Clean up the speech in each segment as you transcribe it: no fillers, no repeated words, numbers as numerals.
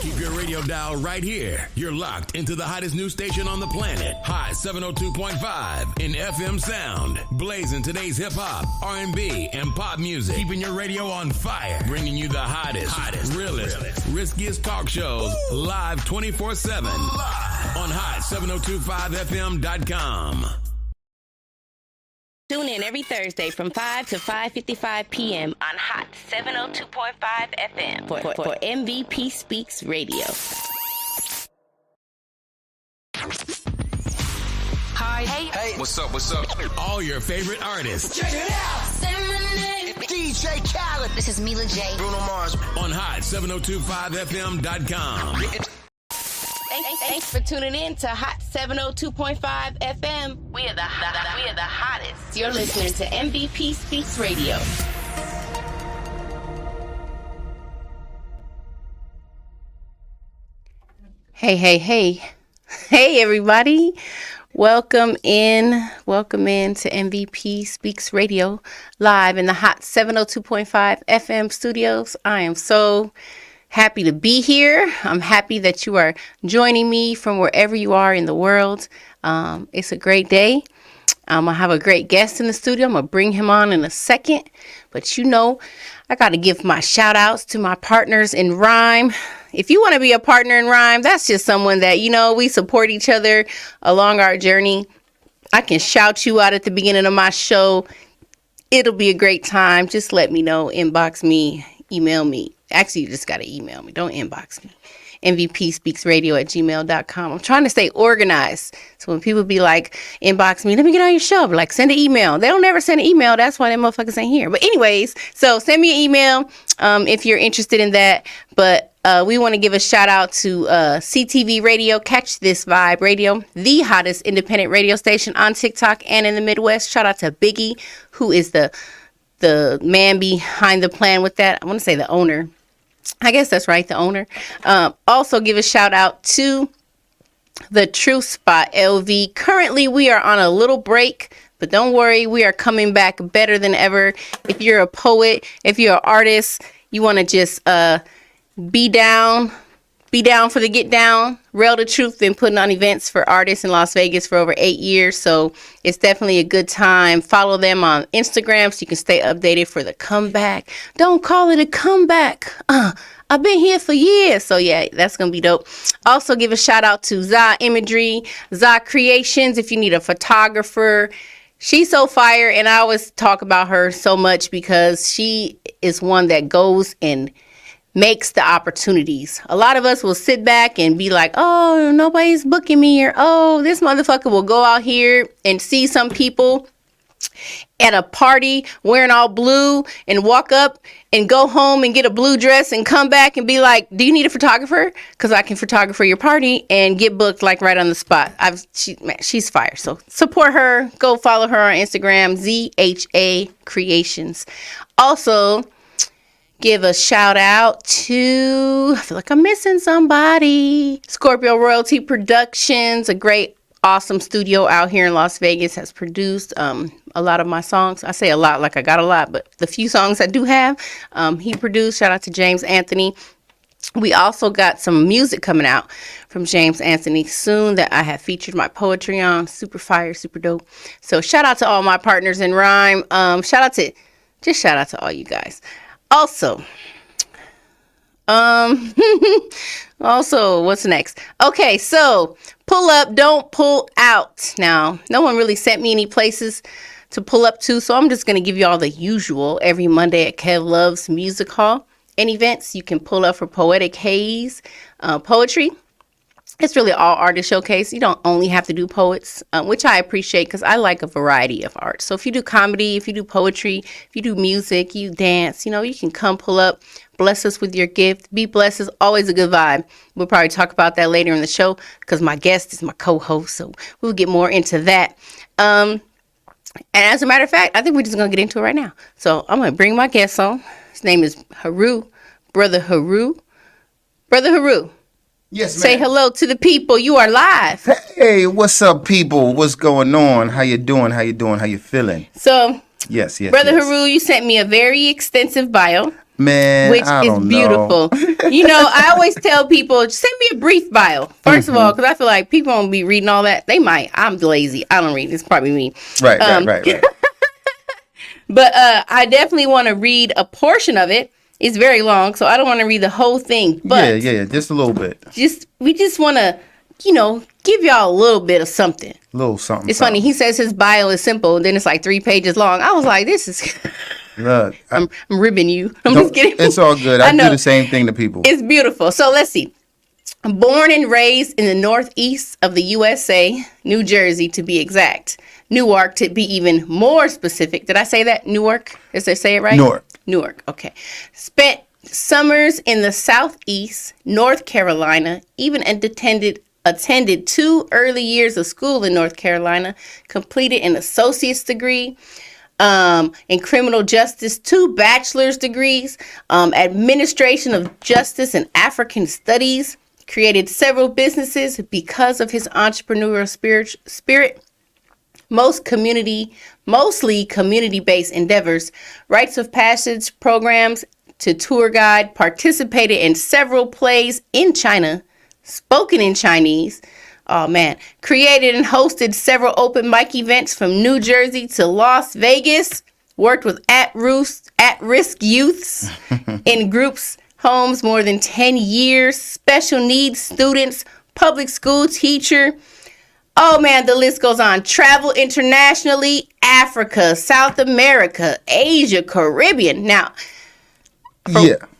Keep your radio dial right here. You're locked into the hottest news station on the planet. Hot 702.5 in FM sound. Blazing today's hip-hop, R&B, and pop music. Keeping your radio on fire. Bringing you the hottest, realest, riskiest talk shows live 24/7 on hot7025fm.com. Tune in every Thursday from 5 to 5:55 p.m. on Hot 702.5 FM for MVP Speaks Radio. Hi. Hey. What's up? All your favorite artists. Check it out. DJ Khaled. This is Mila J. Bruno Mars. On hot7025fm.com. Thanks for tuning in to Hot 702.5 FM. We are the hottest. You're listening to MVP Speaks Radio. Hey, everybody. Welcome in to MVP Speaks Radio, live in the Hot 702.5 FM studios. I am so happy to be here. I'm happy that you are joining me from wherever you are in the world. It's a great day. I have a great guest in the studio. I'm going to bring him on in a second. But I got to give my shout outs to my partners in rhyme. If you want to be a partner in rhyme, that's just someone that, we support each other along our journey. I can shout you out at the beginning of my show. It'll be a great time. Just let me know. Inbox me. Email me. Actually, you just got to email me. Don't inbox me. mvpspeaksradio@gmail.com. I'm trying to stay organized. So when people be like, inbox me, let me get on your show. Like, send an email. They don't never send an email. That's why them motherfuckers ain't here. But anyways, so send me an email if you're interested in that. But we want to give a shout out to CTV Radio, Catch This Vibe Radio, the hottest independent radio station on TikTok and in the Midwest. Shout out to Biggie, who is the man behind the plan with that. I want to say the owner. I guess that's right, the owner. Also give a shout out to the Truth Spot LV. Currently, we are on a little break, but don't worry, we are coming back better than ever. If you're a poet, if you're an artist, you want to just be down for the get down. Rail the Truth been putting on events for artists in Las Vegas for over 8 years, so it's definitely a good time. Follow them on Instagram so you can stay updated for the comeback. Don't call it a comeback. I've been here for years, so yeah, that's gonna be dope. Also, give a shout out to Za Imagery, Za Creations. If you need a photographer, she's so fire, and I always talk about her so much because she is one that goes and makes the opportunities. A lot of us will sit back and be like, oh, nobody's booking me, or oh, this motherfucker will go out here and see some people at a party wearing all blue and walk up and go home and get a blue dress and come back and be like, do you need a photographer? Because I can photograph your party and get booked like right on the spot. She's fire. So support her. Go follow her on Instagram, ZHA Creations. Also, give a shout out to, I feel like I'm missing somebody, Scorpio Royalty Productions, a great, awesome studio out here in Las Vegas, has produced a lot of my songs. I say a lot like I got a lot, but the few songs I do have, he produced. Shout out to James Anthony. We also got some music coming out from James Anthony soon that I have featured my poetry on. Super fire, super dope. So shout out to all my partners in rhyme. Shout out to all you guys. Also, what's next? Okay, so pull up, don't pull out. Now, no one really sent me any places to pull up to, so I'm just going to give you all the usual. Every Monday at Kev Love's Music Hall and events, you can pull up for Poetic Haze, poetry. It's really all artist showcase. You don't only have to do poets, which I appreciate because I like a variety of art. So if you do comedy, if you do poetry, if you do music, you dance, you can come pull up, bless us with your gift. Be blessed is always a good vibe. We'll probably talk about that later in the show because my guest is my co-host. So we'll get more into that. And as a matter of fact, I think we're just going to get into it right now. So I'm going to bring my guest on. His name is Haru, Brother Haru. Brother Haru. Yes, ma'am. Say hello to the people. You are live. Hey, what's up, people? What's going on? How you doing? How you feeling? So, yes. Brother Haru, you sent me a very extensive bio. Man, which I is don't beautiful. know. You know, I always tell people, send me a brief bio. First of all, because I feel like people won't be reading all that. They might. I'm lazy. I don't read. It's probably me. Right. But I definitely want to read a portion of it. It's very long, so I don't want to read the whole thing. But Yeah, just a little bit. We just want to, give y'all a little bit of something. A little something. It's funny. He says his bio is simple, and then it's like 3 pages long. I was like, this is... Look, I'm ribbing you. I'm just kidding. It's all good. I do the same thing to people. It's beautiful. So let's see. Born and raised in the northeast of the USA, New Jersey to be exact. Newark to be even more specific. Did I say that? Newark? Did I say it right? Newark. Okay. Spent summers in the southeast, North Carolina, even attended 2 early years of school in North Carolina, completed an associate's degree in criminal justice, 2 bachelor's degrees, administration of justice and African studies, created several businesses because of his entrepreneurial spirit, mostly community-based endeavors, rites of passage programs to tour guide, participated in several plays in China, spoken in Chinese. Oh man, created and hosted several open mic events from New Jersey to Las Vegas, worked with at-risk youths in groups, homes more than 10 years, special needs students, public school teacher. Oh man, the list goes on. Travel internationally, Africa, South America, Asia, Caribbean. Now,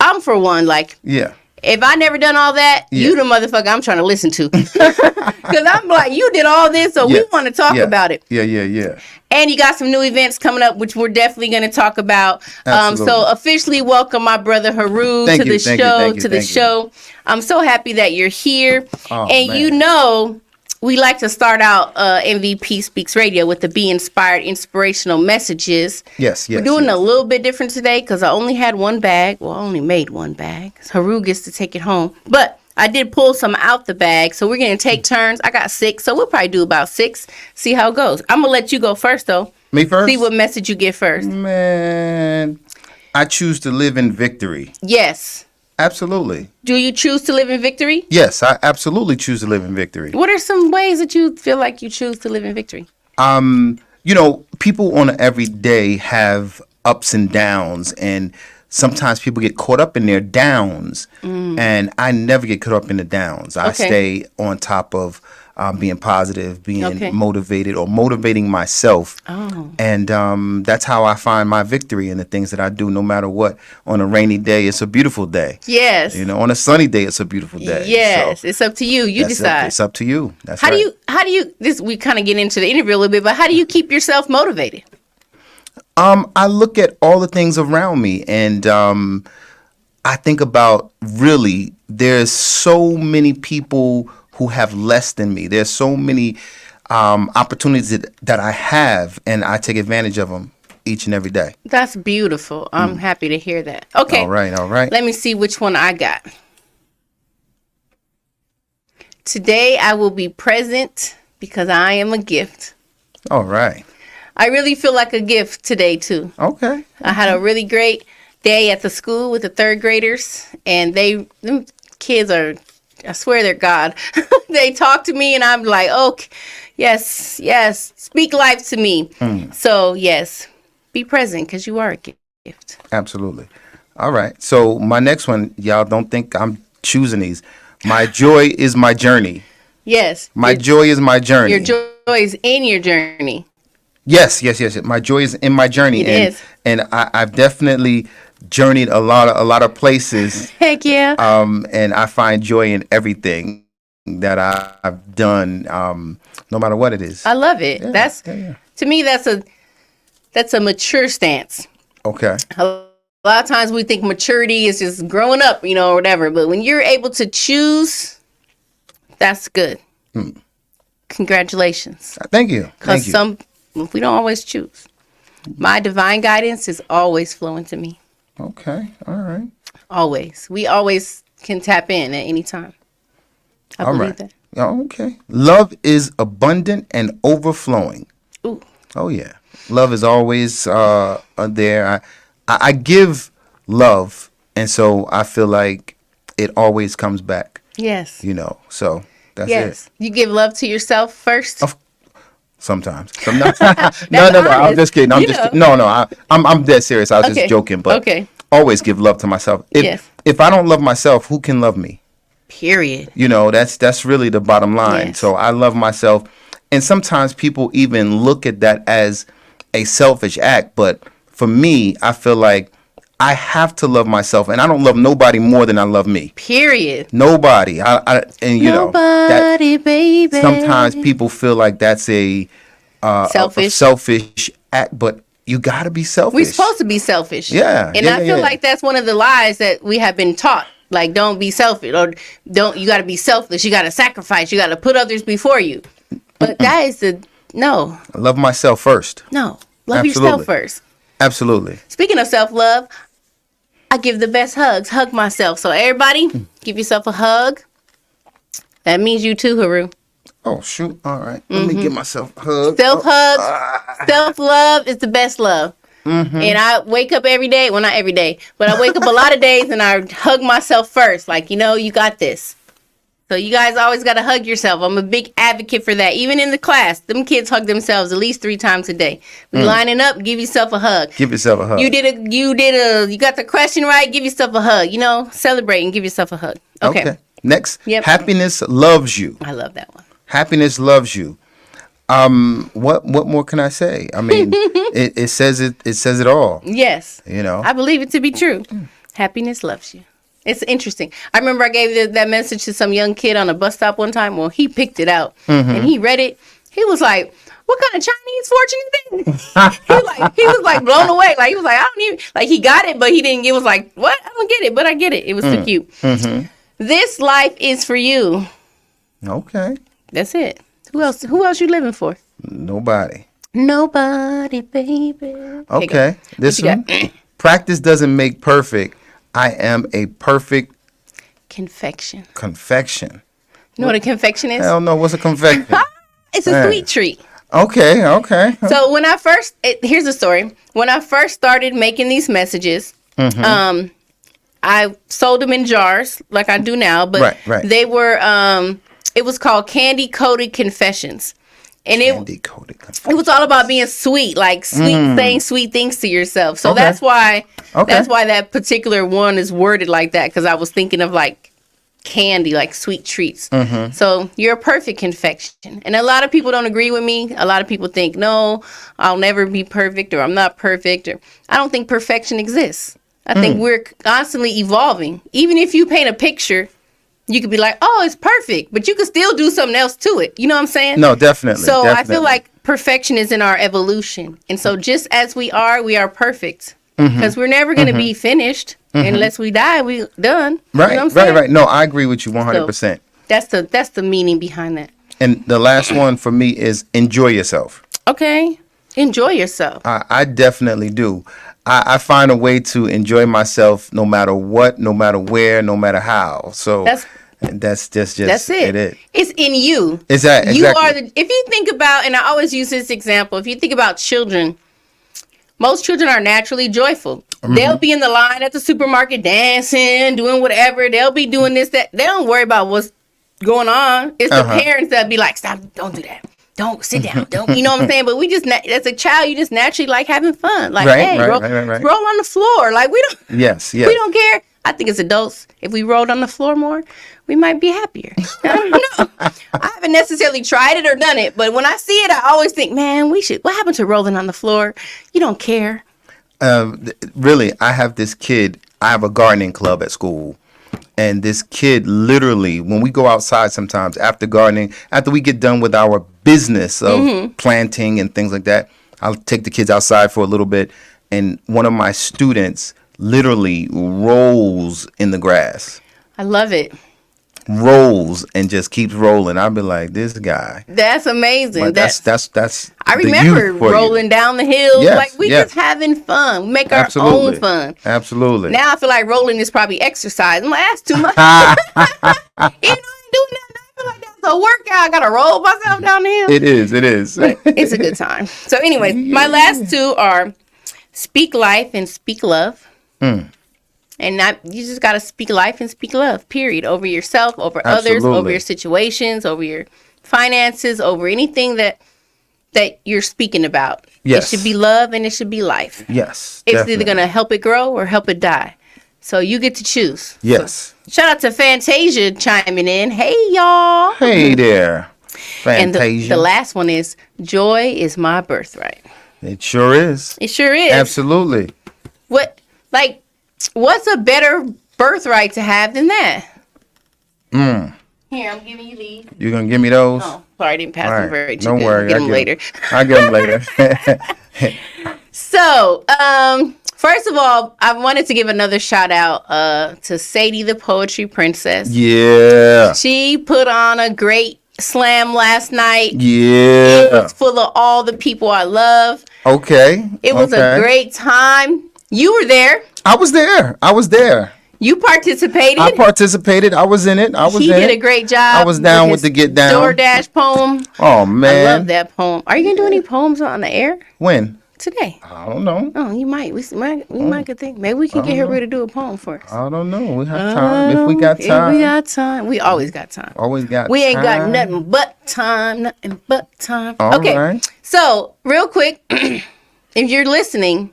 I'm for one, like, if I never done all that, you the motherfucker I'm trying to listen to. Because I'm like, you did all this, so we want to talk about it. Yeah. And you got some new events coming up, which we're definitely going to talk about. So officially welcome my brother Haru to the show. I'm so happy that you're here. Oh, and man. We like to start out MVP Speaks Radio with the Be Inspired inspirational messages. Yes. We're doing a little bit different today because I only had one bag. Well, I only made one bag. Haru gets to take it home. But I did pull some out the bag, so we're going to take turns. I got 6, so we'll probably do about 6, see how it goes. I'm going to let you go first, though. Me first? See what message you get first. Man, I choose to live in victory. Yes. Absolutely. Do you choose to live in victory? Yes, I absolutely choose to live in victory. What are some ways that you feel like you choose to live in victory? People on an everyday have ups and downs, and sometimes people get caught up in their downs, and I never get caught up in the downs. I stay on top of being positive, being motivated, or motivating myself. And that's how I find my victory in the things that I do, no matter what. On a rainy day, it's a beautiful day. Yes. On a sunny day, it's a beautiful day. Yes. So it's up to you. You decide. It's up to you. That's how do you, we kind of get into the interview a little bit, but how do you keep yourself motivated? I look at all the things around me, and I think about, really, there's so many people who have less than me. There's so many opportunities that I have, and I take advantage of them each and every day. That's beautiful. I'm happy to hear that. Okay. All right. Let me see which one I got. Today I will be present because I am a gift. All right. I really feel like a gift today, too. Okay. I had a really great day at the school with the 3rd graders, and them kids are, I swear they're God. They talk to me, and I'm like, oh, yes, speak life to me. So, yes, be present because you are a gift. Absolutely. All right. So my next one, y'all don't think I'm choosing these. My joy is my journey. Yes. My joy is my journey. Your joy is in your journey. Yes. My joy is in my journey. It is. And I've definitely journeyed a lot of places. Heck yeah. And I find joy in everything that I've done, no matter what it is. I love it. Yeah, to me, that's a mature stance. Okay. A lot of times we think maturity is just growing up, or whatever. But when you're able to choose, that's good. Congratulations. Thank you. Because we don't always choose. My divine guidance is always flowing to me. Okay. All right. Always. We always can tap in at any time. I believe that. Oh, okay. Love is abundant and overflowing. Ooh. Oh, yeah. Love is always there. I give love And so I feel like it always comes back, Yes. So that's Yes. it. You give love to yourself first. Sometimes. No, I'm honest. just kidding. I'm dead serious. I was Okay. just joking, but Okay. always give love to myself. Yes. If I don't love myself, who can love me? Period. That's really the bottom line. Yes. So I love myself. And sometimes people even look at that as a selfish act. But for me, I feel like I have to love myself. And I don't love nobody more than I love me. Period. Nobody. Nobody, baby. Sometimes people feel like that's a selfish act. But you got to be selfish. We're supposed to be selfish. Yeah. And I feel like that's one of the lies that we have been taught. Like, don't be selfish, or you got to be selfless. You got to sacrifice. You got to put others before you. But that is no. Love myself first. No. Love Absolutely. yourself first. Absolutely. Speaking of self-love, I give the best hugs. Hug myself. So everybody, give yourself a hug. That means you too, Haru. Oh, shoot. All right. Let me give myself a hug. Self-hug, self-love is the best love. And I wake up every day. Well, not every day, but I wake up a lot of days and I hug myself first. Like, you got this. So you guys always got to hug yourself. I'm a big advocate for that. Even in the class, them kids hug themselves at least 3 times a day. We lining up, give yourself a hug. Give yourself a hug. You got the question right, give yourself a hug. Celebrate and give yourself a hug. Okay. Next, Yep. happiness loves you. I love that one. Happiness loves you. What more can I say? I mean, it says it all. Yes. You I believe it to be true. Happiness loves you. It's interesting. I remember I gave that message to some young kid on a bus stop one time. Well, he picked it out and he read it. He was like, "What kind of Chinese fortune is that?" he was like blown away. Like, he was like, "I don't even," like, he got it, but he didn't. It was like, "What? I don't get it, but I get it." It was so cute. This life is for you. Okay. That's it. Who else you living for? Nobody, baby. Okay. This you one. Practice doesn't make perfect. I am a perfect confection. confection. You know what a confection is? Hell no. What's a confection? It's a sweet treat. Okay. So when I first, here's the story. When I first started making these messages, I sold them in jars like I do now, but Right. they were, it was called Candy Coated Confessions. And it was all about being sweet, like saying sweet things to yourself. So that's why that particular one is worded like that, because I was thinking of like candy, like sweet treats. So you're a perfect confection. And a lot of people don't agree with me. A lot of people think, no, I'll never be perfect, or I'm not perfect. Or I don't think perfection exists. I think we're constantly evolving. Even if you paint a picture, you could be like, oh, it's perfect, but you could still do something else to it. You know what I'm saying? No, definitely. So I feel like perfection is in our evolution. And so just as we are perfect. Because we're never going to be finished unless we die. We done. Right, you know what I'm saying? right. No, I agree with you 100%. So that's the meaning behind that. And the last one for me is enjoy yourself. Okay. Enjoy yourself. I definitely do. I find a way to enjoy myself no matter what, no matter where, no matter how. So that's just that's it. It's in you. Exactly. You are if you think about, and I always use this example, if you think about children, most children are naturally joyful. They'll be in the line at the supermarket dancing, doing whatever. They'll be doing this, that. They don't worry about what's going on. It's the parents that be like, stop, don't do that. Don't sit down. Don't, you know what I'm saying? But we just, as a child, you just naturally like having fun. Like, roll on the floor. Like, we don't. Yes. We don't care. I think as adults, if we rolled on the floor more, we might be happier. I don't know. I haven't necessarily tried it or done it, but when I see it, I always think, man, what happened to rolling on the floor? You don't care. Really, I have this kid. I have a gardening club at school. And this kid literally, when we go outside sometimes after gardening, after we get done with our business of planting and things like that, I'll take the kids outside for a little bit. And one of my students literally rolls in the grass. I love it. Rolls and just keeps rolling. I'll be like, this guy. That's amazing. But that's I remember rolling down the hill. Yes, like we just having fun. We make our own fun. Absolutely. Now I feel like rolling is probably exercise. I'm like, that's too much. I ain't doing that. I feel like that's a workout. I gotta roll myself down the hill. It is. But it's a good time. So anyways, my last two are speak life and speak love. And you just got to speak life and speak love, period, over yourself, over others, Absolutely. over your situations, over your finances, over anything that you're speaking about. Yes. It should be love and it should be life. Yes. It's definitely. either going to help it grow or help it die. So you get to choose. Yes. So, shout out to Fantasia chiming in. Hey, y'all. Hey there. And Fantasia. the last one is joy is my birthright. It sure is. It sure is. Absolutely. What's a better birthright to have than that? Here, I'm giving you these. You gonna give me those? Oh, sorry, I didn't pass All them right. very Don't good. worry. Get them later. I'll get them later. So, first of all, I wanted to give another shout out to Sadie, the Poetry Princess. Yeah. She put on a great slam last night. It Yeah. was full of all the people I love. Okay. It was a great time. You were there. I was there. You participated. I participated. I was in it. He did a great job. I was down with his the get down. DoorDash poem. Oh man. I love that poem. Are you gonna do any poems on the air When? today? I don't know. Oh, you might. We might could think. Maybe we can get her to do a poem for us. I don't know. We have time. If we got time. If we got time. We always got time. Always got We ain't got time. nothing but time. Nothing but time. All Okay. right. So real quick, if you're listening,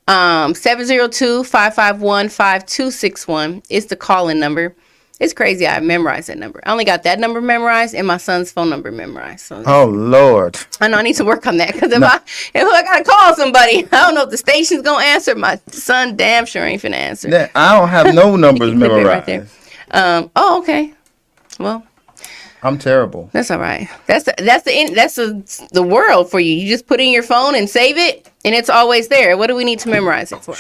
702-551-5261 is the call-in number. It's crazy. I memorized that number. I only got that number memorized and my son's phone number memorized. So Oh Lord. I know I need to work on that because if I gotta call somebody, I don't know if the station's gonna answer. My son damn sure ain't finna answer. Yeah, I don't have no numbers Clip it right memorized. there. Oh, okay. Well, I'm terrible. that's all right. That's the world for you. You just put in your phone and save it, and it's always there. What do we need to memorize it for?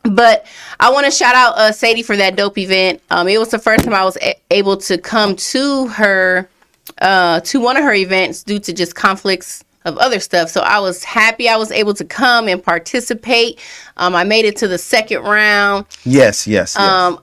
But I want to shout out Sadie for that dope event. It was the first time I was able to come to her to one of her events due to just conflicts of other stuff. So I was happy I was able to come and participate. I made it to the second round. Yes. I'm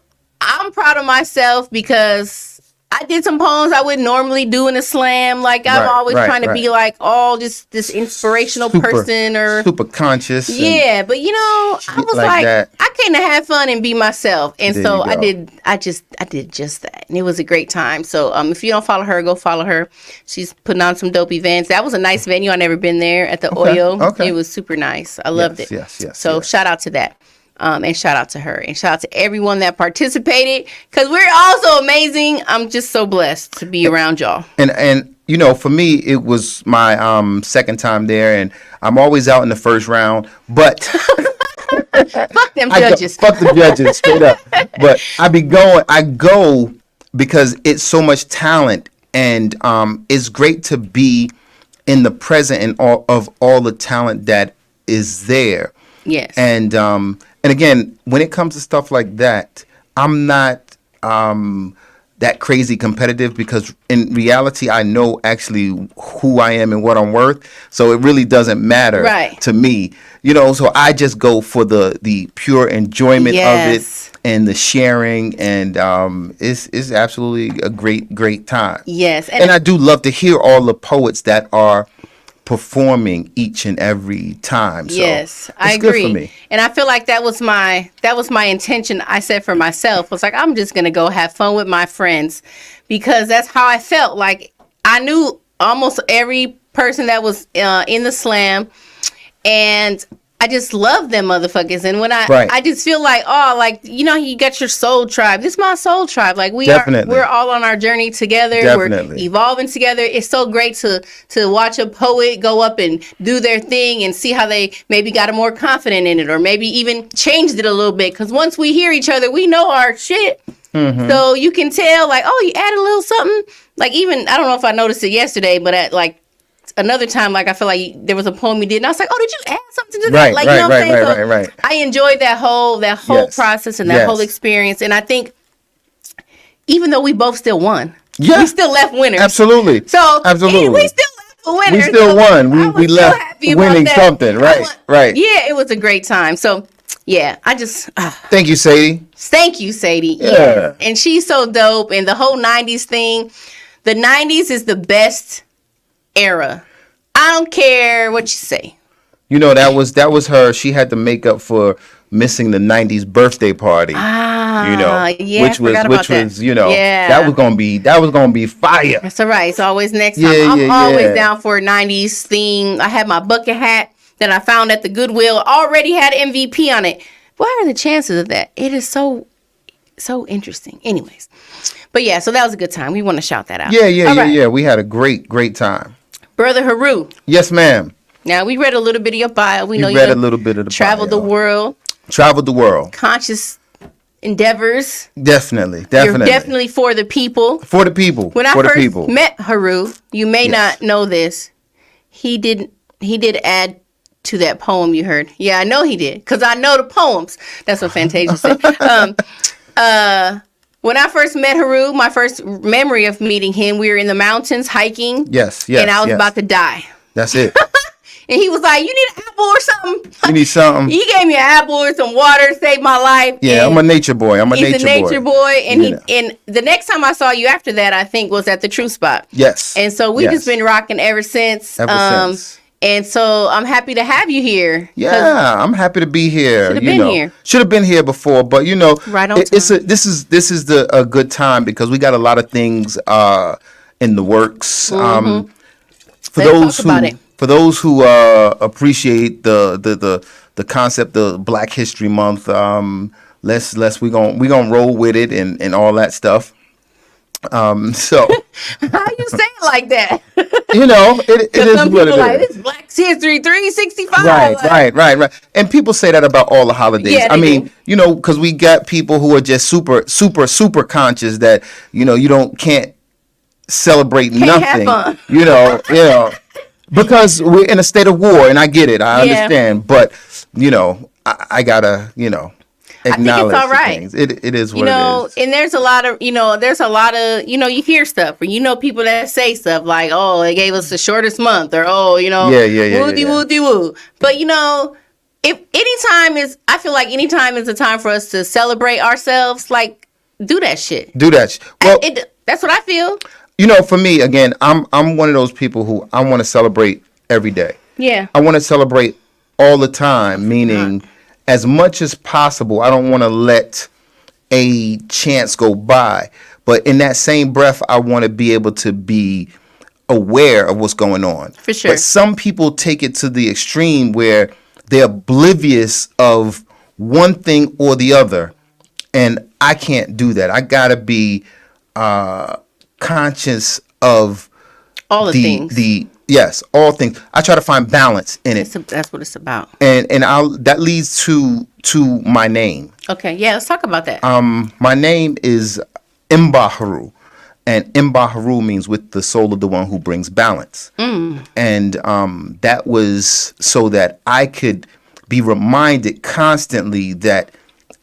proud of myself because I did some poems I wouldn't normally do in a slam. Like I'm always trying to be like just this inspirational person or super conscious. and yeah, but I was like that. I came to have fun and be myself, and There so you I go. did. I did just that, and it was a great time. So if you don't follow her, go follow her. She's putting on some dope events. That was a nice venue. I never been there at the Oyo. Okay. It was super nice. I loved it. Yes. So shout out to that. And shout out to her and shout out to everyone that participated because we're all so amazing. I'm just so blessed to be around y'all. And for me, it was my second time there, and I'm always out in the first round. But Fuck them judges. fuck the judges, straight up. But I go because it's so much talent, and it's great to be in the present and of all the talent that is there. Yes. And again, when it comes to stuff like that, I'm not that crazy competitive because in reality, I know actually who I am and what I'm worth. So it really doesn't matter to me, so I just go for the pure enjoyment of it and the sharing. And it's absolutely a great time. Yes. And I do love to hear all the poets that are performing each and every time. So yes, I it's agree. good for me. And I feel like that was my intention. I said for myself, was like, I'm just gonna go have fun with my friends because that's how I felt. Like I knew almost every person that was in the slam, and I just love them motherfuckers. And when I just feel like, you got your soul tribe. This is my soul tribe. Like we're all on our journey together. Definitely. We're evolving together. It's so great to watch a poet go up and do their thing and see how they maybe got more confident in it or maybe even changed it a little bit. Because once we hear each other, we know our shit. Mm-hmm. So you can tell like, oh, you add a little something. Like even, I don't know if I noticed it yesterday, but at like, another time, like I feel like there was a poem you did, and I was like, "Oh, did you add something to that?" Like, you know what I'm saying? Right. I enjoyed that whole process and that whole experience, and I think even though we both still won, we still left winners. Absolutely. So absolutely, we still left a winner. We still won. We left winning something. Right. Yeah, it was a great time. So yeah, I just thank you, Sadie. Thank you, Sadie. Yeah, and she's so dope, and the whole '90s thing. The '90s is the best era. I don't care what you say. That was her. She had the makeup for missing the 90s birthday party. Which was that was gonna be fire. That's all right. It's always next time. I'm always down for a 90s theme. I had my bucket hat that I found at the Goodwill, already had MVP on it. What are the chances of that? It is so interesting. Anyways, but yeah, so that was a good time. We want to shout that out. Yeah. We had a great time. Brother Haru. Yes, ma'am. Now, we read a little bit of your bio. We know you read a little bit of the traveled bio. Traveled the world. Conscious endeavors. Definitely. You're definitely for the people. For the people. When I first met Haru, you may not know this. He did add to that poem you heard. Yeah, I know he did, because I know the poems. That's what Fantasia said. When I first met Haru, my first memory of meeting him, we were in the mountains hiking. Yes. And I was about to die. That's it. And he was like, "You need an apple or something?" You need something. He gave me an apple or some water, saved my life. Yeah, I'm a nature boy. He's a nature boy. And and the next time I saw you after that, I think, was at the True Spot. Yes. And so we've just been rocking ever since. And so I'm happy to have you here. Yeah, I'm happy to be here. Should have been here before, but right on time. This is a good time because we got a lot of things in the works. For those who appreciate the concept of Black History Month, we gonna roll with it and all that stuff. So how you say it like that? It is some what it like, is. It's Black History 365. Right. And people say that about all the holidays. Yeah, I mean, because we got people who are just super conscious that you can't celebrate nothing. Have fun. Because we're in a state of war, and I get it. I understand, but I gotta acknowledge I think it's all right. Things. It is what it is. And there's a lot of you hear stuff, or people that say stuff like, "Oh, they gave us the shortest month," or "Oh, woody woo." But I feel like anytime is a time for us to celebrate ourselves. Like, do that shit. Well, that's what I feel. For me, again, I'm one of those people who I want to celebrate every day. Yeah. I want to celebrate all the time, meaning as much as possible. I don't want to let a chance go by. But in that same breath, I want to be able to be aware of what's going on. For sure. But some people take it to the extreme where they're oblivious of one thing or the other. And I can't do that. I got to be conscious of all the things. Yes, all things. I try to find balance in it. That's what it's about. And that leads to my name. Okay, yeah, let's talk about that. My name is Imba Haru, and Imba Haru means with the soul of the one who brings balance. And that was so that I could be reminded constantly that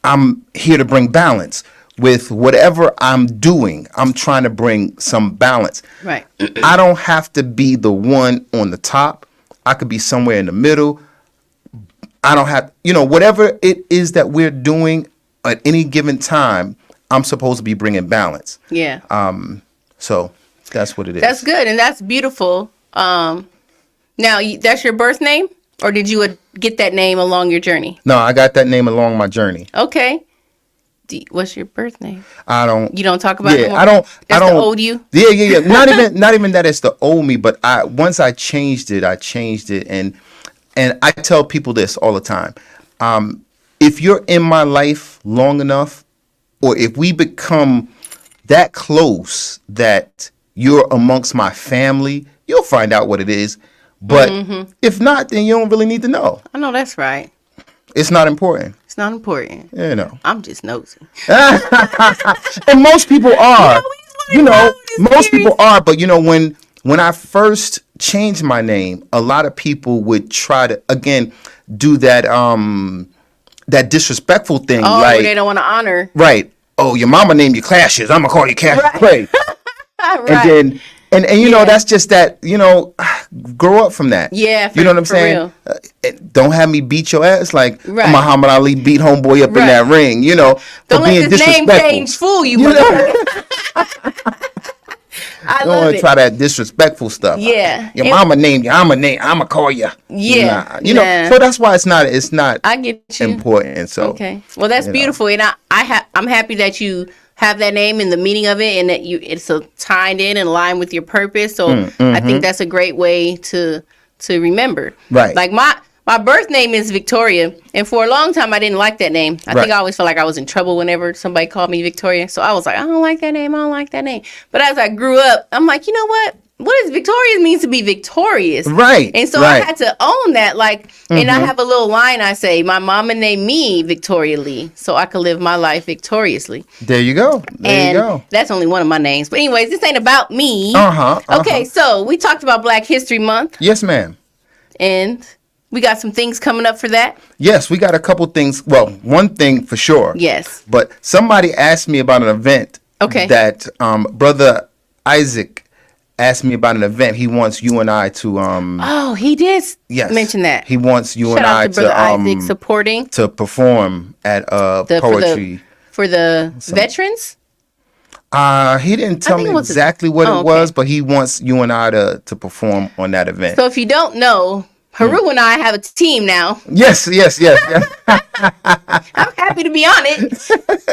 I'm here to bring balance. With whatever I'm doing, I'm trying to bring some balance. Right. I don't have to be the one on the top. I could be somewhere in the middle. I don't have, whatever it is that we're doing at any given time, I'm supposed to be bringing balance. Yeah. So that's what it is. That's good. And that's beautiful. Now, that's your birth name? Or did you get that name along your journey? No, I got that name along my journey. Okay. What's your birth name? You don't talk about it anymore? I don't. That's the old you? Yeah. Not even that it's the old me, but once I changed it, and I tell people this all the time. If you're in my life long enough, or if we become that close that you're amongst my family, you'll find out what it is. But if not, then you don't really need to know. I know that's right. It's not important. It's not important. I'm just nosy. And most people are. Most people are. But when I first changed my name, a lot of people would try to again do that that disrespectful thing. Oh, like, they don't want to honor. Right. Oh, your mama named you Cassius. I'm gonna call you Cassius Clay. Right. And that's just that, grow up from that. Yeah, you know what I'm saying? Don't have me beat your ass like Muhammad Ali beat homeboy up in that ring, Don't let this name change fool you. I You don't want to try that disrespectful stuff. Yeah. Your mama named you. I'ma call you. Yeah. You know. So that's why it's not. I get you. Important. So okay. Well, that's beautiful, and I'm happy that you have that name and the meaning of it, and that it's tied in and aligned with your purpose. So I think that's a great way to remember. Right. Like my birth name is Victoria, and for a long time I didn't like that name. I think I always felt like I was in trouble whenever somebody called me Victoria. So I was like, I don't like that name. I don't like that name. But as I grew up, I'm like, you know what? What does Victoria means to be victorious? Right. And so I had to own that. Like, and I have a little line I say, my mama named me Victoria Lee, so I could live my life victoriously. There you go. There you go. That's only one of my names. But anyways, this ain't about me. Okay, so we talked about Black History Month. Yes, ma'am. And we got some things coming up for that. Yes, we got a couple things. Well, one thing for sure. Yes. But somebody asked me about an event. Okay. That Brother Isaac asked me about an event. He wants you and I to Oh, he did mention that. He wants you Shout and out I to Brother Isaac supporting to perform at poetry for the veterans. He didn't tell me exactly what it was, but he wants you and I to perform on that event. So if you don't know, Haru and I have a team now. Yes. I'm happy to be on it.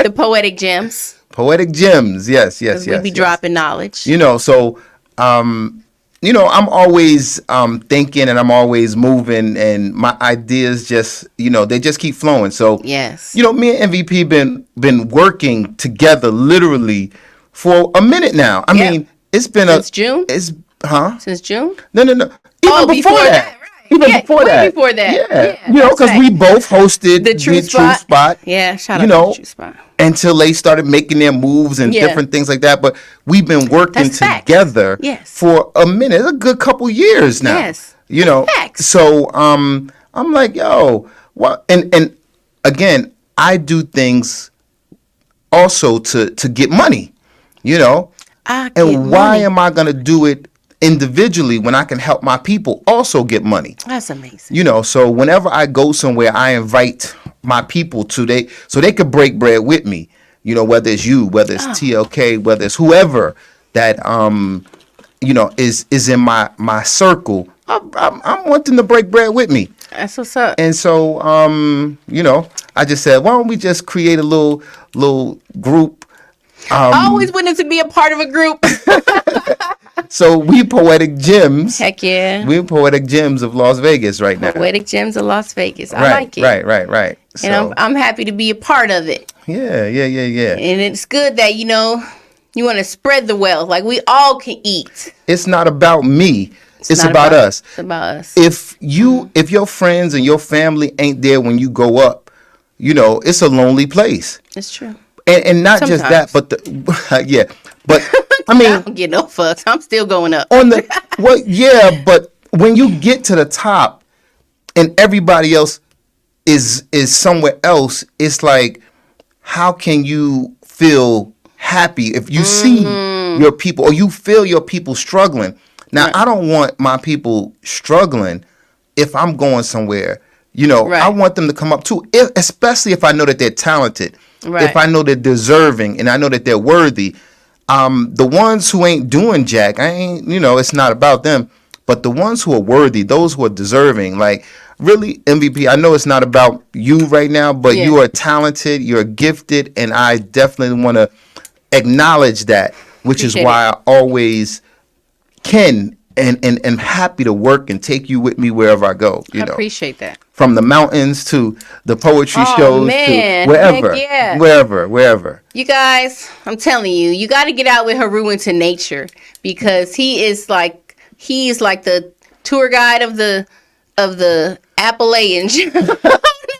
The Poetic Gems. Poetic Gems, yes. We be dropping knowledge. You know, so I'm always thinking, and I'm always moving, and my ideas just, they just keep flowing. So yes, me and MVP been working together literally for a minute now. I mean, it's been since June. Since June? No. Even before that. Right. Even before that. Yeah. Because we both hosted the True Spot. Yeah, shout out to the True Spot. Until they started making their moves and different things like that. But we've been working together for a minute, a good couple years now. Yes. Facts. So I'm like, yo, what? And again, I do things also to get money, and why am I gonna do it individually when I can help my people also get money? That's amazing. So whenever I go somewhere, I invite my people so they could break bread with me. Whether it's you, whether it's TLK, whether it's whoever that is in my circle. I'm wanting to break bread with me. That's what's up. And so I just said, why don't we just create a little group? I always wanted to be a part of a group. So we Poetic Gems. Heck yeah. We're Poetic Gems of Las Vegas right now. Poetic Gems of Las Vegas. I like it. Right. So, and I'm happy to be a part of it. Yeah. And it's good that, you want to spread the wealth. Like, we all can eat. It's not about me. It's about us. It's about us. If your friends and your family ain't there when you go up, it's a lonely place. It's true. And not Sometimes. just that, but but I mean, I don't get no fucks. I'm still going up. But when you get to the top and everybody else is somewhere else, it's like, how can you feel happy if you see your people or you feel your people struggling? Now, I don't want my people struggling if I'm going somewhere. I want them to come up too, especially if I know that they're talented. Right. If I know they're deserving and I know that they're worthy. The ones who ain't doing jack, it's not about them. But the ones who are worthy, those who are deserving, like, really, MVP, I know it's not about you right now, but you are talented, you're gifted, and I definitely want to acknowledge that, which is why I always can and happy to work and take you with me wherever I go. I appreciate that. From the mountains to the poetry shows to wherever. You guys, I'm telling you, you got to get out with Haru into nature, because he is like the tour guide of the Appalachians.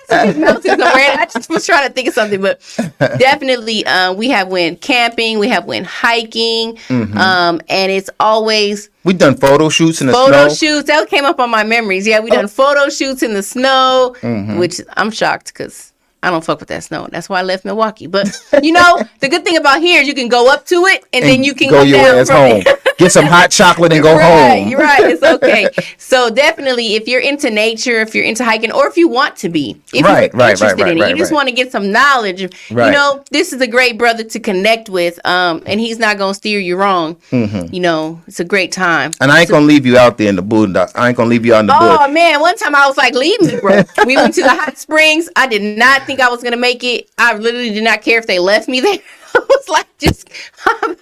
I just was trying to think of something, but definitely we have went camping, we have went hiking, and it's always we've done photo shoots in the snow. Photo shoots that came up on my memories. Yeah, we done photo shoots in the snow, which I'm shocked because I don't fuck with that snow. That's why I left Milwaukee. But the good thing about here is you can go up to it and then you can go down from it. get some hot chocolate and go home. You're right. It's okay. So definitely, if you're into nature, if you're into hiking, or if you want to be, if you're interested in it, you just want to get some knowledge. Right. You know, this is a great brother to connect with, and he's not gonna steer you wrong. You know, it's a great time. And I ain't gonna leave you out there in the boondock. I ain't gonna leave you out in the bush. Oh man, one time I was like, leave me, bro. We went to the hot springs. I did not think I was gonna make it. I literally did not care if they left me there. I was like, just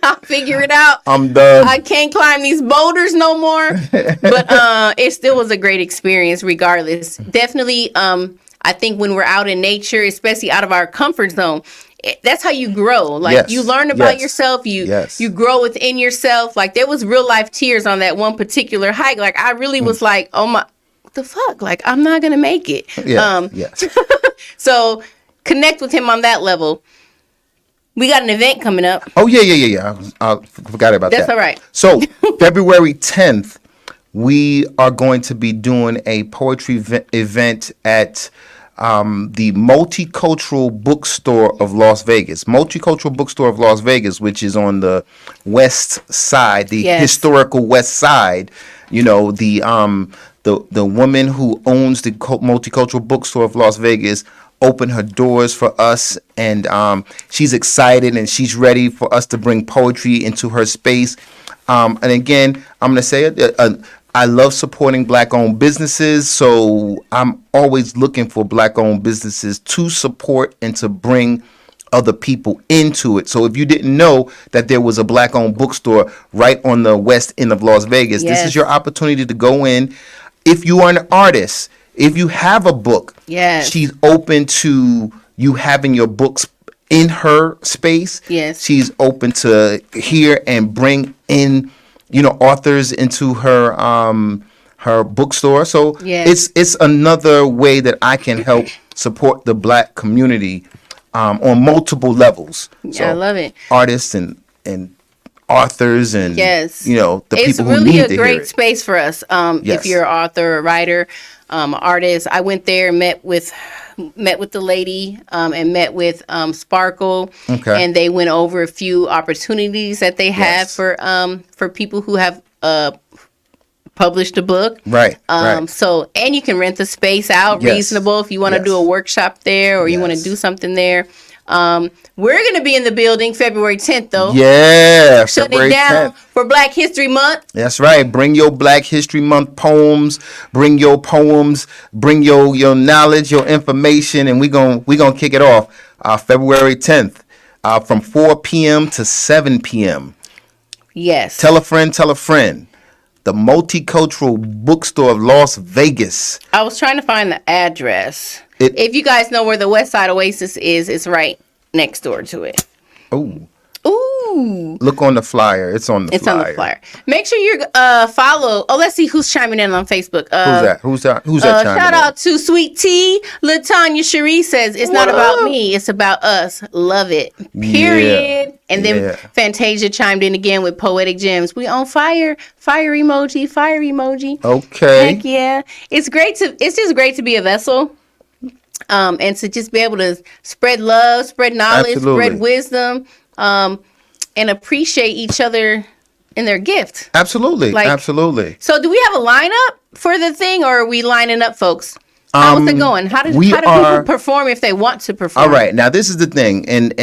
I'll figure it out. I'm done. I can't climb these boulders no more. But it still was a great experience regardless. Definitely, I think when we're out in nature, especially out of our comfort zone, that's how you grow. Like you learn about yourself. You grow within yourself. Like there was real life tears on that one particular hike. Like I really was like, oh my, what the fuck? Like I'm not gonna make it. So connect with him on that level. We got an event coming up. Oh, yeah. I forgot about that. That's all right. So, February 10th, we are going to be doing a poetry event at the Multicultural Bookstore of Las Vegas. Multicultural Bookstore of Las Vegas, which is on the west side, the historical west side. You know, the woman who owns the Multicultural Bookstore of Las Vegas open her doors for us, and she's excited and she's ready for us to bring poetry into her space. And again, I'm going to say it, I love supporting Black-owned businesses, so I'm always looking for Black-owned businesses to support and to bring other people into it. So if you didn't know that there was a Black-owned bookstore right on the west end of Las Vegas, this is your opportunity to go in. If you are an artist, if you have a book, she's open to you having your books in her space. She's open to hear and bring in, you know, authors into her her bookstore. So it's another way that I can help support the Black community on multiple levels. So I love it. Artists and authors and you know, the people who really need to hear it. It's really a great space for us. If you're an author, a writer, artist. I went there, met with the lady, and met with Sparkle, and they went over a few opportunities that they have for people who have published a book. Right. So, and you can rent the space out reasonable if you want to do a workshop there or you want to do something there. We're going to be in the building February 10th, though. Yeah, shut it down 10th. For Black History Month. That's right. Bring your Black History Month poems. Bring your poems. Bring your knowledge, your information, and we gonna kick it off February 10th from 4 p.m. to 7 p.m. Yes. Tell a friend. Tell a friend. The Multicultural Bookstore of Las Vegas. I was trying to find the address. If you guys know where the West Side Oasis is, it's right next door to it. Ooh. Ooh. Look on the flyer. It's on the flyer. On the flyer. Make sure you follow. Oh, let's see who's chiming in on Facebook. Who's that chiming shout out to Sweet Tea. LaTanya Cherie says, it's not about me. It's about us. Love it. Period. Yeah. And then Fantasia chimed in again with Poetic Gems. We on fire. Fire emoji. Fire emoji. Okay. Heck yeah. It's just great to be a vessel. And to just be able to spread love, spread knowledge, spread wisdom, and appreciate each other in their gift. Absolutely. Absolutely. So do we have a lineup for the thing, or are we lining up, folks? How's it going? How do people perform if they want to perform? All right. Now, this is the thing. And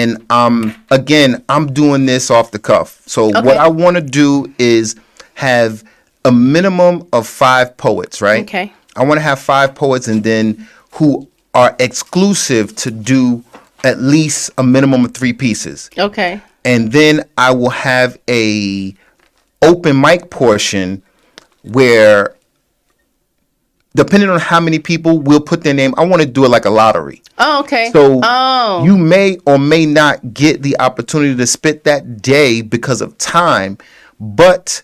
again, I'm doing this off the cuff. So what I want to do is have a minimum of 5 poets, right? Okay. I want to have 5 poets, and then who are exclusive to do at least a minimum of 3 pieces. Okay. And then I will have a open mic portion where, depending on how many people will put their name, I want to do it like a lottery. Oh, okay. So you may or may not get the opportunity to spit that day because of time, but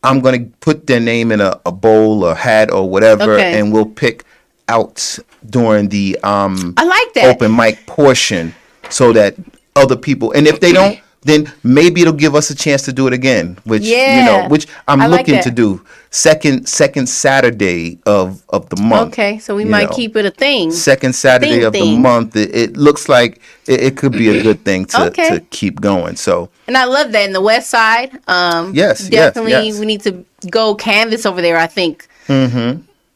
I'm going to put their name in a bowl or hat or whatever, and we'll pick out during the I like that open mic portion so that other people, and if they don't, then maybe it'll give us a chance to do it again, which which I'm I like looking that. to do. Second Saturday of the month. Okay, so we you might know. keep it a thing. Second Saturday of the thing. month. It looks like it could be a good thing to Okay. keep going. So And I love that in the West Side. Yes, definitely. yes. We need to go canvas over there. I think.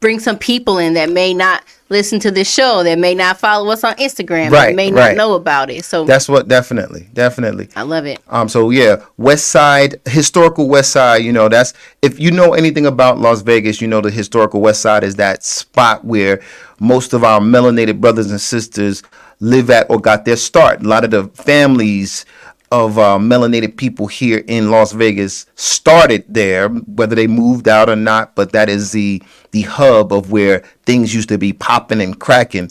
Bring some people in that may not listen to this show, that may not follow us on Instagram, that Right, may right. not know about it. So that's what definitely. I love it. So yeah, West Side, historical West Side, that's, if you know anything about Las Vegas, the historical West Side is that spot where most of our melanated brothers and sisters live at or got their start. A lot of the families of melanated people here in Las Vegas started there, whether they moved out or not, but that is the hub of where things used to be popping and cracking.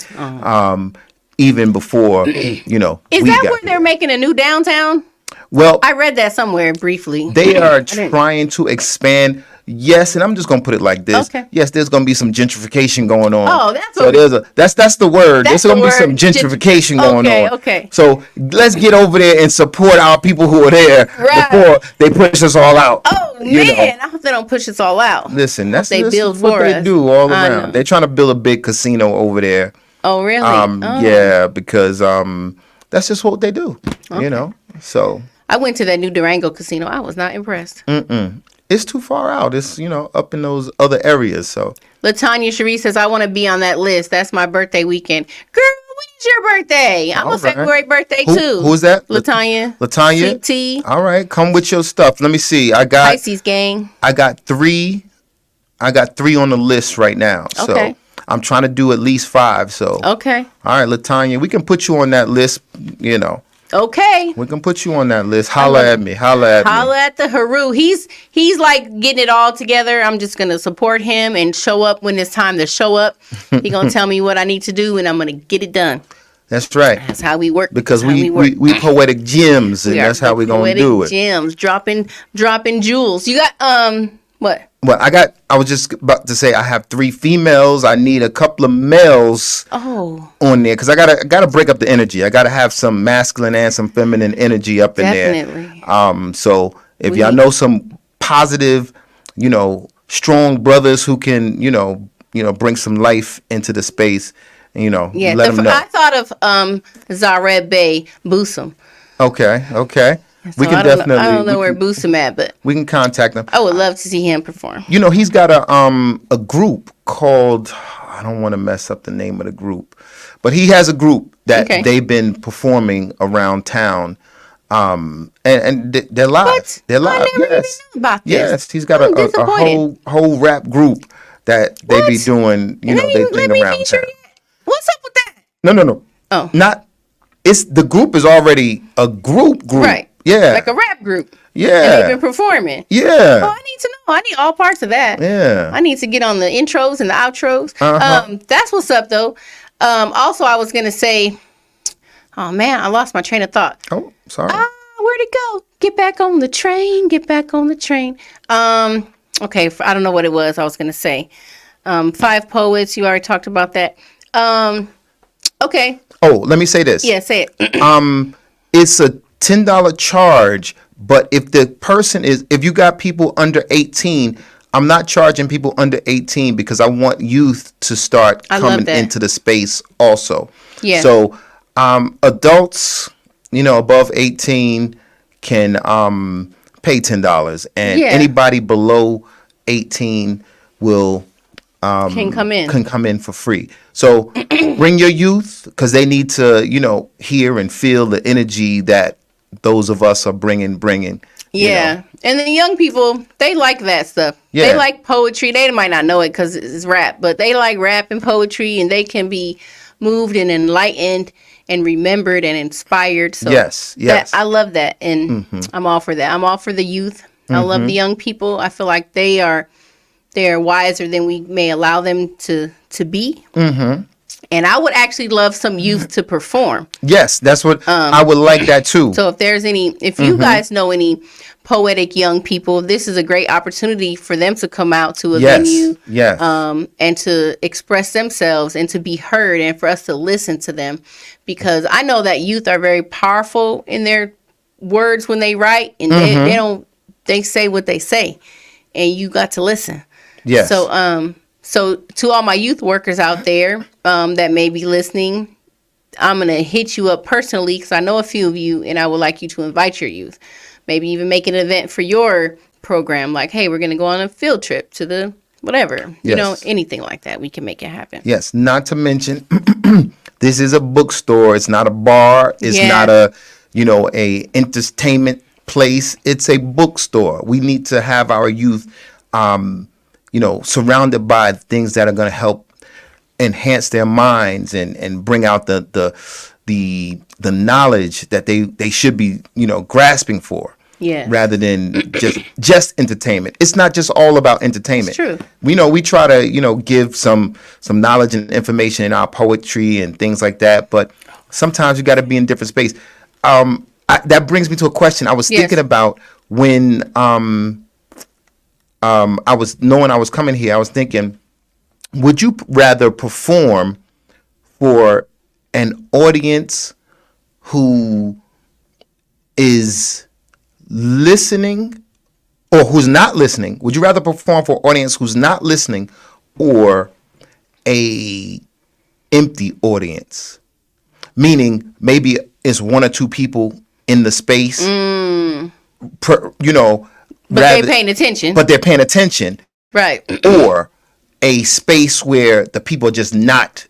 Even before, Is we that got where they're here. making a new downtown? Well, I read that somewhere briefly. they are trying to expand. Yes, and I'm just gonna put it like this. Okay. Yes, there's gonna be some gentrification going on. Oh, that's so what- that's the word. That's There's gonna the be some word, gentrification going okay, on. okay. So let's get over there and support our people who are there Right. before they push us all out. Oh You know. man, I hope they don't push us all out. Listen, that's they build what for they us. do all I know. around. They're trying to build a big casino over there. Oh really? Oh. Yeah, because that's just what they do. So I went to that new Durango casino. I was not impressed. it's too far out. It's up in those other areas. So Latanya Cherie says, I want to be on that list. That's my birthday weekend. Girl, when is your birthday? I'm All a right. February birthday Who- too. who's that? Latanya. Latanya? Sweet tea. all right, come with your stuff. Let me see. I got Pisces gang. three. I got 3 on the list right now. So Okay. I'm trying to do at least 5. So Okay. all right, Latanya, we can put you on that list. Okay. We can put you on that list. Holla at me. Holla at me. Holla at the Haru. He's like getting it all together. I'm just gonna support him and show up when it's time to show up. He gonna tell me what I need to do, and I'm gonna get it done. That's right. That's how we work. Because That's how we poetic gems, and We are that's how we gonna poetic do it. Gems dropping jewels. You got what? Well, I was just about to say I have 3 females. I need a couple of males Oh, on there because I gotta break up the energy. I gotta have some masculine and some feminine energy up in Definitely. there. So if We y'all need- know some positive, strong brothers who can, bring some life into the space, yeah. let them know. I thought of Zareb Bey Boosum. Okay. We So can I don't definitely. know, I don't know we where can- Boosum at, but we can contact them. I would love to see him perform. He's got a group called, I don't want to mess up the name of the group, but he has a group that Okay. they've been performing around town. And they're live. What? They're live. I never even Yes. knew about this. Yes, he's got I'm a disappointed. whole rap group that they be What? doing, And they let thing me around feature town. it. What's up with that? No. Oh. Not it's the group is already a group. Right. Yeah. Like a rap group. Yeah. And they've been performing. Yeah. Oh, I need to know. I need all parts of that. Yeah. I need to get on the intros and the outros. Uh-huh. That's what's up, though. Also, I was going to say, oh, man, I lost my train of thought. Oh, sorry. Where'd it go? Get back on the train. Get back on the train. Okay, I don't know what it was I was going to say. 5 poets. You already talked about that. Okay. Oh, let me say this. Yeah, say it. It's a $10 charge, but if you got people under 18, I'm not charging people under 18 because I want youth to start I love coming that. into the space also. Yeah. So adults, above 18 can pay $10, and Yeah. anybody below 18 will Can come in. can come in for free. So bring your youth because they need to, hear and feel the energy that those of us are bringing. Yeah. And the young people, they like that stuff. Yeah. They like poetry. They might not know it because it's rap, but they like rap and poetry, and they can be moved and enlightened and remembered and inspired. So Yes. I love that. And I'm all for that. I'm all for the youth. I love the young people. I feel like they are wiser than we may allow them to be. Mm-hmm. And I would actually love some youth to perform. Yes, that's what I would like that too. So if you guys know any poetic young people, this is a great opportunity for them to come out to a venue, Yes. and to express themselves and to be heard, and for us to listen to them, because I know that youth are very powerful in their words when they write, and they don't. They say what they say, and you got to listen. Yes. So to all my youth workers out there that may be listening, I'm going to hit you up personally because I know a few of you, and I would like you to invite your youth. Maybe even make an event for your program. Like, hey, we're going to go on a field trip to the whatever. You know, anything like that. We can make it happen. Yes. Not to mention, this is a bookstore. It's not a bar. It's not a, a entertainment place. It's a bookstore. We need to have our youth surrounded by things that are going to help enhance their minds and bring out the knowledge that they should be, grasping for. Yeah. Rather than just entertainment. It's not just all about entertainment. It's true. We try to, give some knowledge and information in our poetry and things like that, but sometimes you got to be in different space. That brings me to a question. I was thinking about when I was coming here, I was thinking, would you rather perform for an audience who is listening or who's not listening? Would you rather perform for an audience who's not listening or a empty audience? Meaning maybe it's one or two people in the space, but they're paying attention. But they're paying attention. Right. Or a space where the people are just not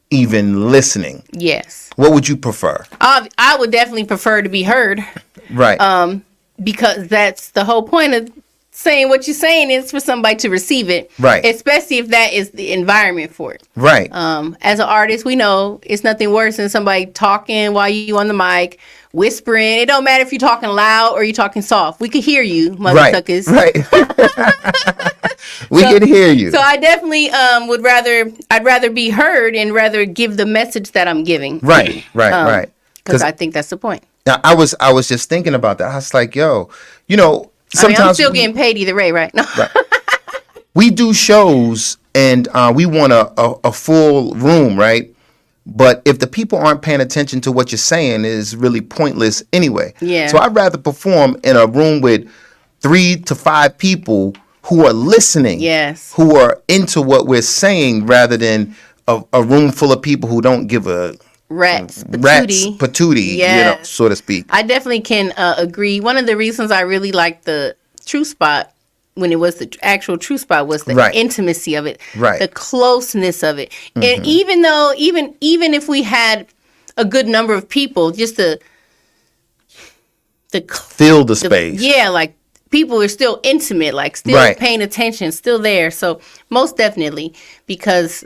even listening. Yes. What would you prefer? I would definitely prefer to be heard. Right. Because that's the whole point of saying what you're saying is for somebody to receive it. Right. Especially if that is the environment for it. Right. As an artist, we know it's nothing worse than somebody talking while you on the mic, whispering. It don't matter if you're talking loud or you're talking soft. We could hear you, motherfuckers. Right. We can hear you. So I definitely I'd rather be heard and rather give the message that I'm giving. Right. Because I think that's the point. Now, I was just thinking about that. I was like, sometimes I'm still getting paid either way, right? No. Right. We do shows and we want a full room, right? But if the people aren't paying attention to what you're saying, it's really pointless anyway. Yeah. So I'd rather perform in a room with 3 to 5 people who are listening. Yes. Who are into what we're saying rather than a room full of people who don't give a rat's patootie, yes. So to speak. I definitely can agree. One of the reasons I really liked the True Spot when it was the actual True Spot was the intimacy of it, the closeness of it. Mm-hmm. And even if we had a good number of people, just the fill the space. Like people are still intimate, like still paying attention, still there. So most definitely, because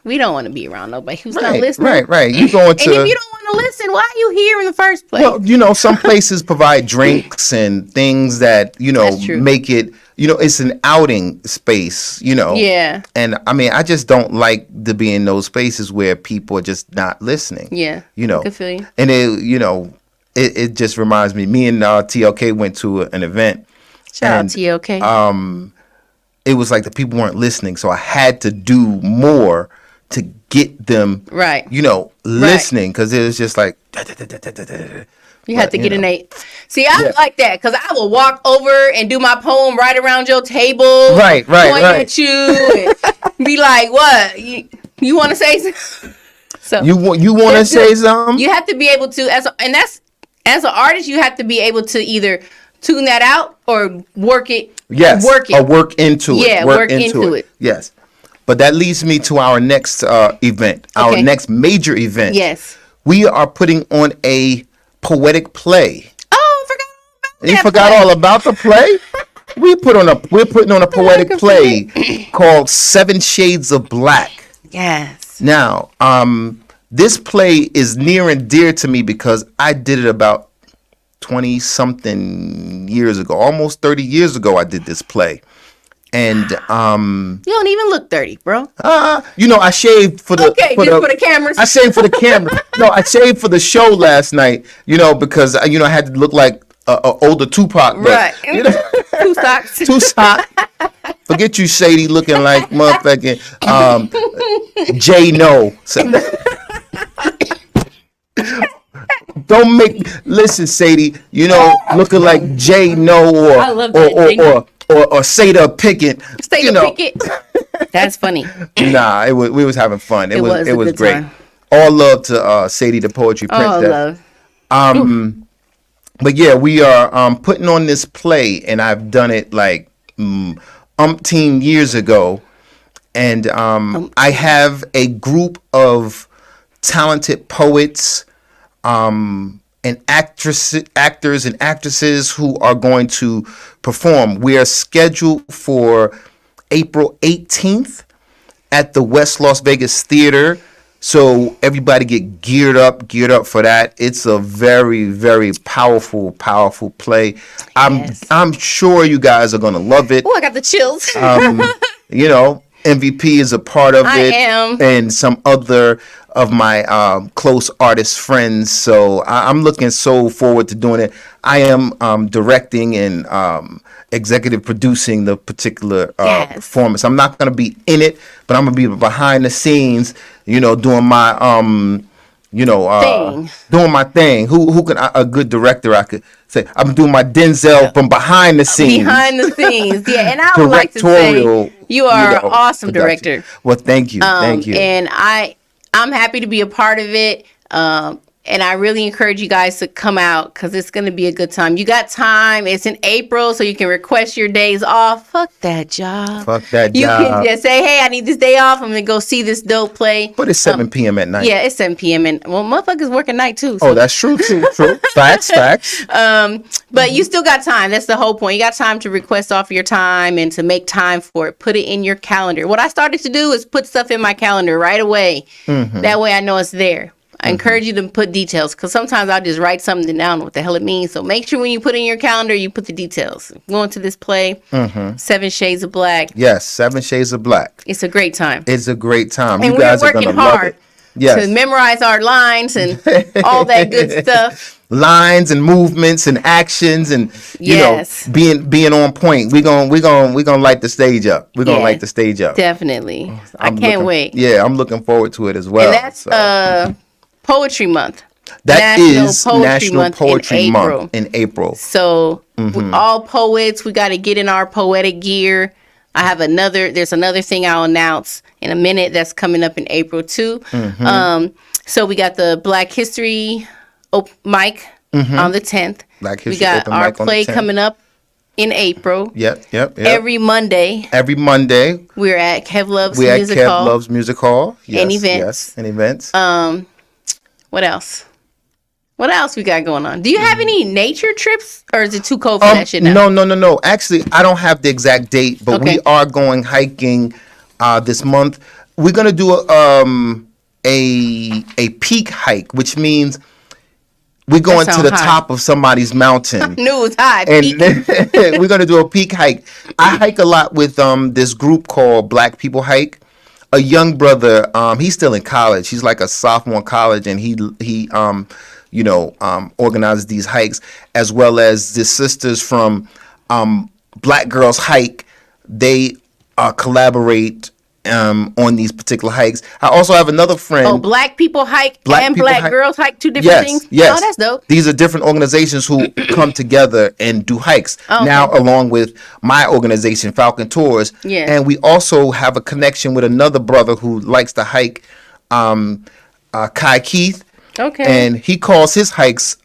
we don't want to be around nobody who's not listening. Right. You going to, and if you don't want to listen, why are you here in the first place? Well, some places provide drinks and things that make it. It's an outing space. Yeah. And I mean, I just don't like to be in those spaces where people are just not listening. Yeah. I can feel you. And it just reminds me. Me and TLK went to an event. Shout out TLK. It was like the people weren't listening, so I had to do more to get them, listening, because it was just like. You had to get an 8. See, I like that, because I will walk over and do my poem right around your table. Right. Point at you and be like, what? You want to say something? So you want to say something? You have to be able to, as an artist, you have to be able to either tune that out or work it. Yes. Or work into it. Yeah, work into it. Yes. But that leads me to our next event, our next major event. Yes. We are putting on a poetic play. Oh, I forgot all about that. You forgot all about the play? We're putting on a poetic play called 7 Shades of Black. Yes. Now, this play is near and dear to me because I did it about 20-something years ago. Almost 30 years ago I did this play. And you don't even look 30, bro. I shaved for the for the cameras. I shaved for the camera. No, I shaved for the show last night. Because I had to look like a older Tupac. But, right. 2 socks. 2 socks. Forget you, shady looking like motherfucking J No. So, Don't listen, Sadie. You know, looking like Jay No I love that or Sada Pickett. Sada Pickett. That's funny. Nah, we was having fun. It was good great. time. All love to Sadie, the poetry princess. Love. But yeah, we are putting on this play, and I've done it like umpteen years ago, and I have a group of talented poets and actors and actresses who are going to perform. We are scheduled for April 18th at the West Las Vegas Theater. So everybody get geared up for that. It's a very, very powerful play. I'm sure you guys are gonna love it. Oh, I got the chills. You know, MVP is a part of it. I am. And some other of my close artist friends. So I'm looking so forward to doing it. I am directing and executive producing the particular performance. I'm not going to be in it, but I'm going to be behind the scenes, you know, doing my doing my thing. Who can a good director I could say I'm doing my Denzel from behind the scenes. Behind the scenes. Yeah, and I would like to say you are an awesome director. Well, thank you. Thank you. And I'm happy to be a part of it. And I really encourage you guys to come out because it's going to be a good time. You got time. It's in April, so you can request your days off. Fuck that job. You can just say, hey, I need this day off. I'm going to go see this dope play. But it's 7 p.m. at night. Yeah, it's 7 p.m. And, well, motherfuckers work at night, too. So. Oh, that's true. Facts. But you still got time. That's the whole point. You got time to request off your time and to make time for it. Put it in your calendar. What I started to do is put stuff in my calendar right away. Mm-hmm. That way I know it's there. I encourage you to put details because sometimes I'll just write something down what the hell it means. So make sure when you put in your calendar, you put the details. Going to this play, 7 Shades of Black. Yes, 7 Shades of Black. It's a great time. It's a great time. And you guys we're are going working to love hard it. Yes. To memorize our lines and all that good stuff. Lines and movements and actions and you know being on point. We're gonna light the stage up. We're gonna light the stage up. Definitely. I can't wait. Yeah, I'm looking forward to it as well. And that's Poetry Month. That is National Poetry Month in April. So all poets, we got to get in our poetic gear. There's another thing I'll announce in a minute that's coming up in April too. So we got the Black History mic on the 10th. We got our play coming up in April. Yep. Every Monday. We're at Kev Love's Music Hall. Yes, and events. Yes, and events. What else? What else we got going on? Do you have any nature trips, or is it too cold for that shit now? No. Actually, I don't have the exact date, but we are going hiking this month. We're gonna do a peak hike, which means we're going to the top of somebody's mountain. I knew it was high. And we're gonna do a peak hike. I hike a lot with this group called Black People Hike. A young brother, he's still in college. He's like a sophomore in college, and he organizes these hikes, as well as the sisters from Black Girls Hike. They collaborate on these particular hikes. I also have another friend. Oh, Black People Hike and Black Girls Hike, two different things? Yes. Oh, that's dope. These are different organizations who come together and do hikes. Oh, okay. Now, along with my organization, Falcon Tours. Yeah. And we also have a connection with another brother who likes to hike, Kai Keith. Okay. And he calls his hikes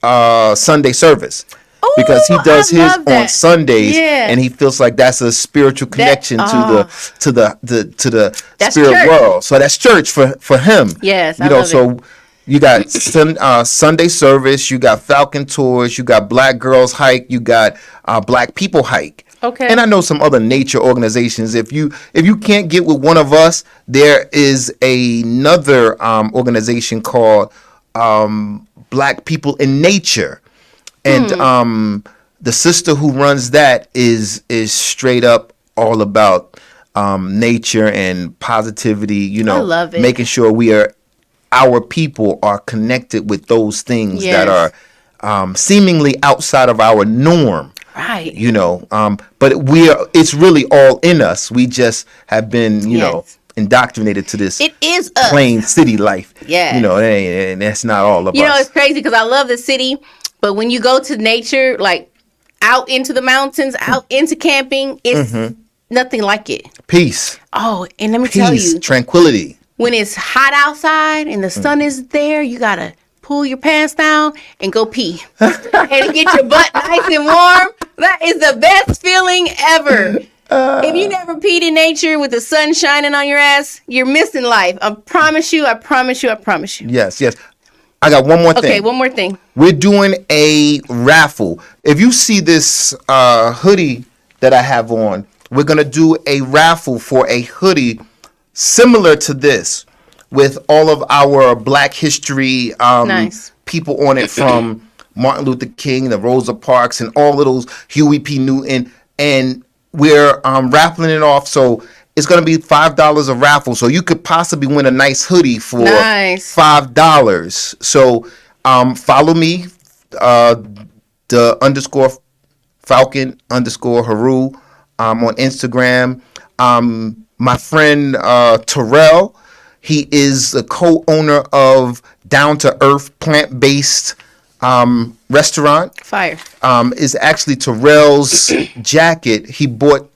Sunday service. Ooh, because he does his on Sundays, yeah. and he feels like that's a spiritual connection to the that's spirit church. world. So that's church for him. Yes, I love it. You got Sunday service, you got Falcon Tours, you got Black Girls Hike, you got Black People Hike. Okay. And I know some other nature organizations. If you can't get with one of us, there is another organization called Black People in Nature. And the sister who runs that is straight up all about nature and positivity, I love it. Making sure our people are connected with those things that are seemingly outside of our norm. Right. But it's really all in us. We just have been, indoctrinated to this. It is us. Plain city life. Yeah. You know, and that's not all of You know, us. it's crazy because I love the city, but when you go to nature, like out into the mountains, out into camping, it's nothing like it. Peace. Oh, and let me tell Peace. you, Tranquility. when it's hot outside and the sun is there, you gotta pull your pants down and go pee and get your butt nice and warm. That is the best feeling ever. If you never peed in nature with the sun shining on your ass, you're missing life. I promise you. I promise you. I promise you. Yes, yes. I got one more thing. Okay, one more thing. We're doing a raffle. If you see this hoodie that I have on, we're going to do a raffle for a hoodie similar to this with all of our Black History Nice. people on it from Martin Luther King, the Rosa Parks, and all of those, Huey P. Newton. And we're raffling it off. So it's going to be $5 a raffle. So you could possibly win a nice hoodie for Nice. $5. So follow me, the _ Falcon _ Haru on Instagram. My friend Terrell, he is the co-owner of Down to Earth plant-based restaurant. Fire. Is actually Terrell's jacket. He bought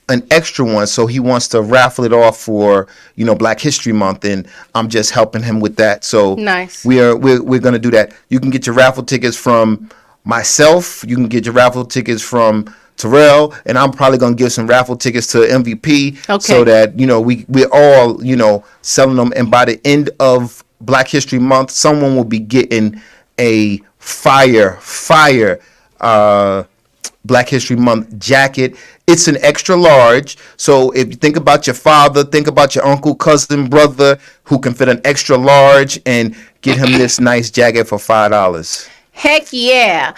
an extra one, so he wants to raffle it off for Black History Month, and I'm just helping him with that. So Nice. we're gonna do that. You can get your raffle tickets from myself. You can get your raffle tickets from Terrell, and I'm probably gonna give some raffle tickets to MVP, Okay. so that we're all selling them. And by the end of Black History Month, someone will be getting a fire Black History Month jacket. It's an extra large, so if you think about your father, think about your uncle, cousin, brother who can fit an extra large, and get him this nice jacket for $5. Heck yeah.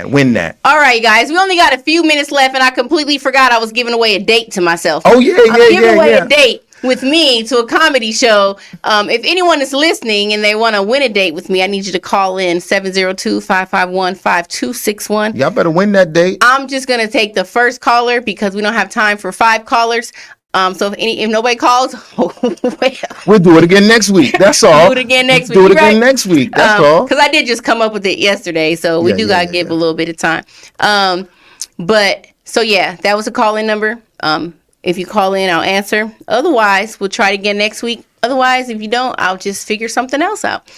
Win that. All right, guys. We only got a few minutes left, and I completely forgot I was giving away a date to myself. Oh, yeah, I'm giving away yeah. a date with me to a comedy show. If anyone is listening and they want to win a date with me, I need you to call in 702-551-5261. Y'all better win that date. I'm just going to take the first caller because we don't have time for 5 callers. So if nobody calls, We'll do it again next week. That's all. Do it again next week. Do it You're again right. next week. That's all. Because I did just come up with it yesterday, so we Yeah, gotta give a little bit of time. But so yeah, that was a call-in number. If you call in, I'll answer. Otherwise, we'll try it again next week. Otherwise, if you don't, I'll just figure something else out.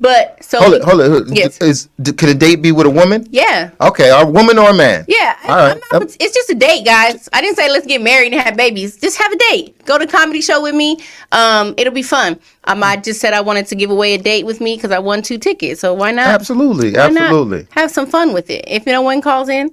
But so Hold it. Yes. Could a date be with a woman? Yeah. Okay, a woman or a man? Yeah, All right. it's just a date, guys. I didn't say let's get married and have babies. Just have a date. Go to a comedy show with me. It'll be fun. I just said I wanted to give away a date with me because I won 2 tickets. So why not? Absolutely. Why not Absolutely. have some fun with it. If no one calls in,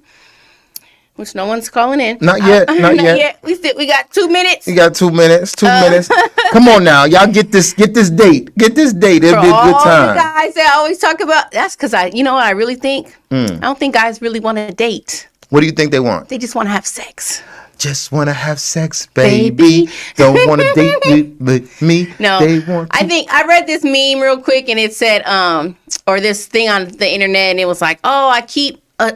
which no one's calling in. Not yet. Not yet. We got 2 minutes. You got 2 minutes. 2 minutes. Come on now, y'all get this date. Get this date. It'll be a good All the time. guys that always talk about that's because I really think I don't think guys really want to date. What do you think they want? They just want to have sex. Just want to have sex, baby. Baby. Don't want to date with me. No, They want I think I read this meme real quick, and it said, or this thing on the internet, and it was like, oh, I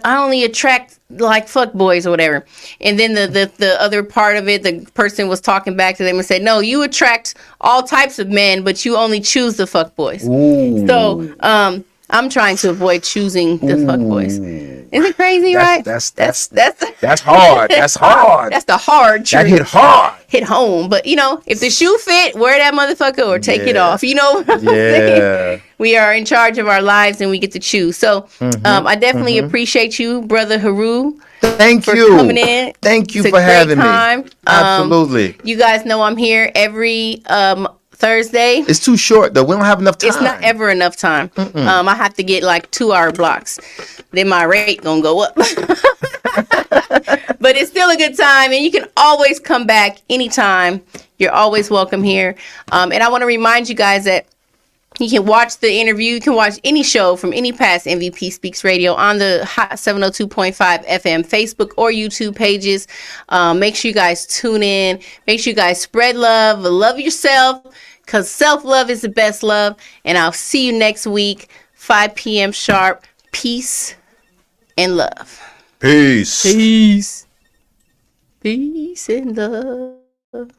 only attract like fuck boys or whatever. And then the other part of it, the person was talking back to them and said, no, you attract all types of men, but you only choose the fuck boys. Ooh. So, I'm trying to avoid choosing the fuck boys. Isn't it crazy, right? That's hard. That's hard. That's the hard truth. That hit hard. Hit home. But if the shoe fit, wear that motherfucker or take it Yeah. off. You know what I'm saying? We are in charge of our lives and we get to choose. So I definitely appreciate you, Brother Haru. Thank for you. coming in. Thank you It's a for great having time. me. Absolutely. You guys know I'm here every Thursday. It's too short though. We don't have enough time. It's not ever enough time. I have to get like 2-hour blocks. Then my rate gonna go up. But it's still a good time, and you can always come back anytime. You're always welcome here. And I want to remind you guys that you can watch the interview. You can watch any show from any past MVP Speaks Radio on the Hot 702.5 FM Facebook or YouTube pages. Make sure you guys tune in. Make sure you guys spread love. Love yourself, because self-love is the best love. And I'll see you next week, 5 p.m. sharp. Peace and love. Peace. Peace. Peace and love.